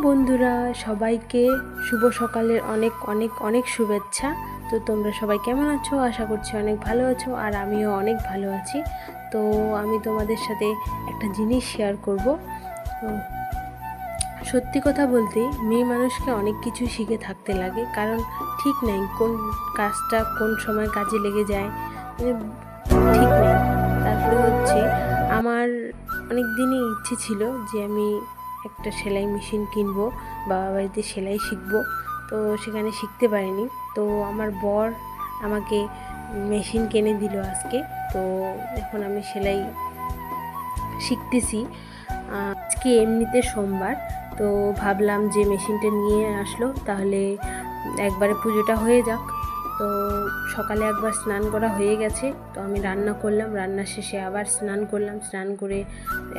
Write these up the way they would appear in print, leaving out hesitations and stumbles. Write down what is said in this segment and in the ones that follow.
বন্ধুরা, সবাইকে শুভ সকালের অনেক অনেক অনেক শুভেচ্ছা। তো তোমরা সবাই কেমন আছো? আশা করছি অনেক ভালো আছো, আর আমিও অনেক ভালো আছি। তো আমি তোমাদের সাথে একটা জিনিস শেয়ার করব। তো সত্যি কথা বলতে মেয়ে মানুষকে অনেক কিছু শিখে থাকতে লাগে, কারণ ঠিক নেই কোন কাজটা কোন সময় কাজে লেগে যায়, মানে ঠিক নেই। তারপরে হচ্ছে আমার অনেক দিনই ইচ্ছে ছিল যে আমি একটা সেলাই মেশিন কিনবো, বাবা বাড়িতে সেলাই শিখবো। তো সেখানে শিখতে পারিনি। তো আমার বর আমাকে মেশিন কিনে দিল আজকে। তো এখন আমি সেলাই শিখতেছি। আজকে এমনিতে সোমবার, তো ভাবলাম যে মেশিনটা নিয়ে আসলো তাহলে একবারে পুজোটা হয়ে যাক। তো সকালে একবার স্নান করা হয়ে গেছে, তো আমি রান্না করলাম, রান্না শেষে আবার স্নান করলাম, স্নান করে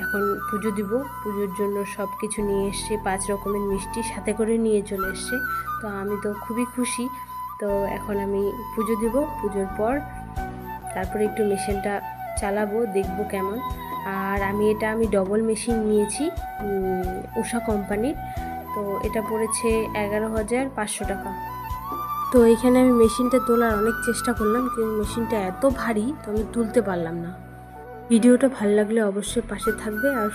এখন পুজো দিব। পুজোর জন্য সব কিছু নিয়ে এসছে, 5 রকমের মিষ্টি সাথে করে নিয়ে চলে এসছে। তো আমি তো খুবই খুশি। তো এখন আমি পুজো দিব, পুজোর পর তারপরে একটু মেশিনটা চালাবো, দেখবো কেমন। আর আমি ডবল মেশিন নিয়েছি উষা কোম্পানির। তো এটা পড়েছে 11,500 টাকা। তো এখানে আমি মেশিনটা তোলার অনেক চেষ্টা করলাম, কিন্তু মেশিনটা এত ভারী তো আমি তুলতে পারলাম না। ভিডিওটা ভালো লাগলে অবশ্যই পাশে থাকবে আর